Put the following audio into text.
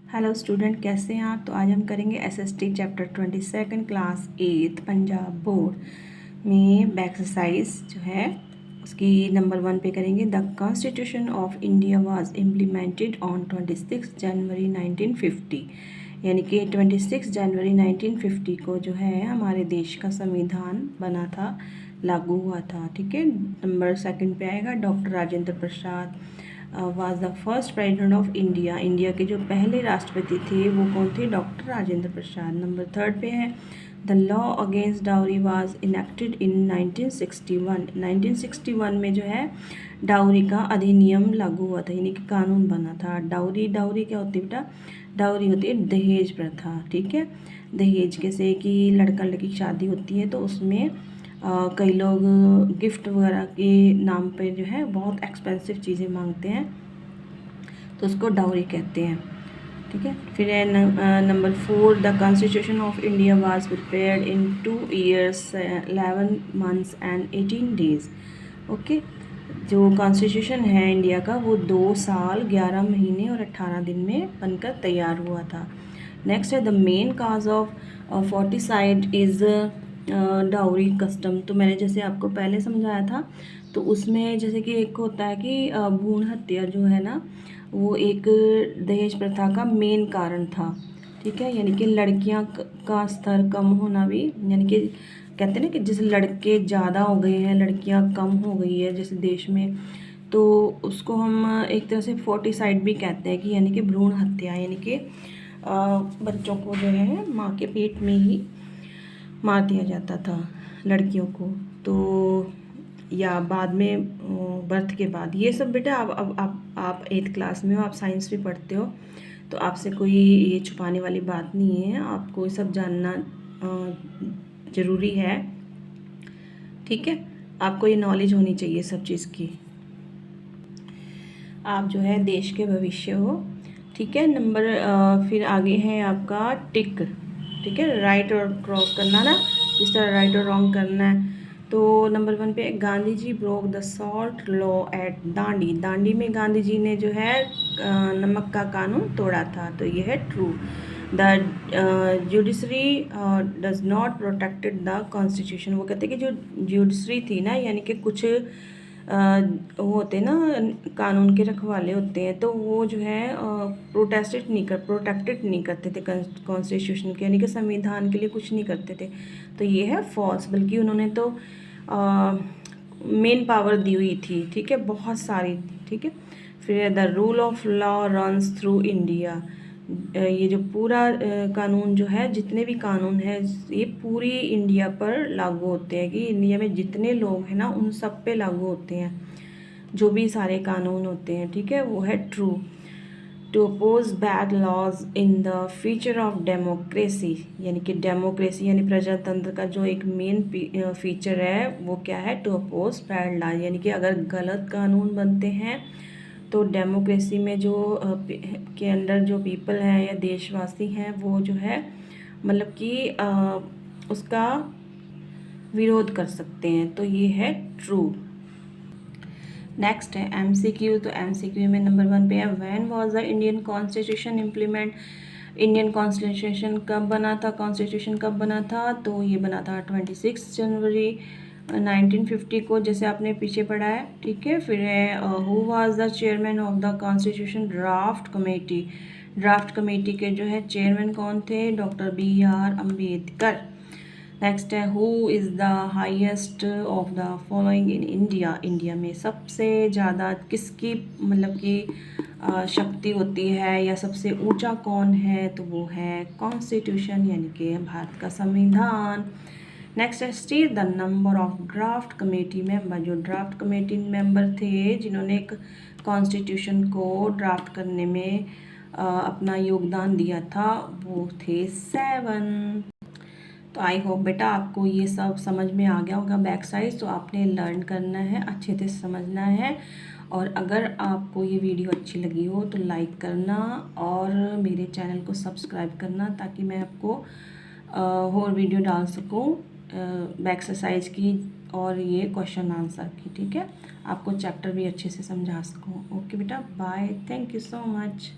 Hello student, कैसे हैं आप। तो आज हम करेंगे SST chapter 22 class 8 Punjab board में एक्सरसाइज जो है उसकी नंबर 1 पे करेंगे। The constitution of India was implemented on 26 जनवरी 1950। यानी कि 26 जनवरी 1950 को जो है हमारे देश का संविधान बना था, लागू हुआ था। ठीक है, नंबर 2 पे आएगा doctor Rajendra Prasad was the first president of India. India के जो पहले राष्ट्रपति थे वो कौन थे? डॉक्टर राजेंद्र प्रसाद। नंबर 3 पे है the law against dowry was enacted इन 1961। 1961 में जो है डाउरी का अधिनियम लागू हुआ था, यानी कि कानून बना था। डाउरी क्या होती है बेटा? डाउरी होती है दहेज प्रथा। ठीक है, दहेज कैसे कि लड़का लड़की की शादी होती है तो उसमें कई लोग गिफ्ट वगैरह के नाम पे जो है बहुत एक्सपेंसिव चीज़ें मांगते हैं, तो उसको डाउरी कहते हैं। ठीक है, फिर है number 4 the constitution of India was prepared in 2 years 11 months and 18 days। Okay, जो कॉन्स्टिट्यूशन है इंडिया का वो 2 साल 11 महीने और 18 दिन में बनकर तैयार हुआ था। नेक्स्ट है the main cause of foeticide is dowry custom. तो मैंने जैसे आपको पहले समझाया था, तो उसमें जैसे कि एक होता है कि भ्रूण हत्या जो है ना, वो एक दहेज प्रथा का मेन कारण था। ठीक है, यानी कि लड़कियां का स्तर कम होना भी, यानी कि कहते हैं ना कि जैसे लड़के ज़्यादा हो गए हैं, लड़कियां कम हो गई है जैसे देश में, तो उसको हम एक तरह से फोर्टिसाइड भी कहते हैं कि यानी कि भ्रूण हत्या, यानी कि बच्चों को जो है माँ के पेट में ही मार दिया जाता था लड़कियों को, तो या बाद में बर्थ के बाद। ये सब बेटा अब आप 8th क्लास में हो, आप साइंस भी पढ़ते हो, तो आपसे कोई ये छुपाने वाली बात नहीं है, आपको ये सब जानना ज़रूरी है। ठीक है, आपको ये नॉलेज होनी चाहिए सब चीज़ की। आप जो है देश के भविष्य हो। ठीक है, नंबर फिर आगे है आपका टिक। ठीक है, राइट और क्रॉस करना ना, जिस तरह राइट और रॉन्ग करना है। तो नंबर 1 पे Gandhi ji broke the salt law at Dandi. Dandi में गांधी जी ने जो है नमक का कानून तोड़ा था, तो ये है true. The judiciary does not protected the constitution. वो कहते हैं कि जो जुडिशरी थी ना, यानी कि कुछ वो होते ना कानून के रखवाले होते हैं, तो वो जो है प्रोटेक्टेड नहीं करते थे कॉन्स्टिट्यूशन के, यानी कि संविधान के लिए कुछ नहीं करते थे। तो ये है फॉल्स, बल्कि उन्होंने तो मेन पावर दी हुई थी। ठीक है, बहुत सारी। ठीक है, फिर the rule of law runs through India. ये जो पूरा कानून जो है, जितने भी कानून हैं ये पूरी इंडिया पर लागू होते हैं, कि इंडिया में जितने लोग हैं ना उन सब पे लागू होते हैं जो भी सारे कानून होते हैं। ठीक है, वो है true. To oppose bad laws in the feature of democracy, यानी कि डेमोक्रेसी यानी प्रजातंत्र का जो एक मेन फीचर है वो क्या है? टू अपोज बैड लॉज, यानी कि अगर गलत कानून बनते हैं तो डेमोक्रेसी में जो के अंदर जो पीपल हैं या देशवासी हैं वो जो है मतलब कि उसका विरोध कर सकते हैं, तो ये है ट्रू। नेक्स्ट है एमसीक्यू। तो एमसीक्यू में नंबर 1 पे है when was the Indian constitution implement. Indian constitution कब बना था? कॉन्स्टिट्यूशन कब बना था? तो ये बना था 26 जनवरी 1950 को, जैसे आपने पीछे पढ़ा है। ठीक है, फिर है who was the chairman of the constitution draft committee. Draft committee के जो है चेयरमैन कौन थे? Doctor BR Ambedkar. नेक्स्ट है who is the highest of the following in India. India में सबसे ज़्यादा किसकी मतलब कि शक्ति होती है या सबसे ऊंचा कौन है? तो वो है कॉन्स्टिट्यूशन, यानी कि भारत का संविधान। नेक्स्ट है state the number of draft committee member. जो ड्राफ्ट कमेटी मेंबर थे जिन्होंने एक कॉन्स्टिट्यूशन को ड्राफ्ट करने में अपना योगदान दिया था, वो थे 7। तो आई होप बेटा आपको ये सब समझ में आ गया होगा बैक साइज। तो आपने लर्न करना है, अच्छे से समझना है, और अगर आपको ये वीडियो अच्छी लगी हो तो लाइक करना और मेरे चैनल को सब्सक्राइब करना, ताकि मैं आपको और वीडियो डाल सकूँ बैक एक्सरसाइज की और ये क्वेश्चन आंसर की। ठीक है, आपको चैप्टर भी अच्छे से समझा सकूँ। ओके बेटा, bye, thank you so much.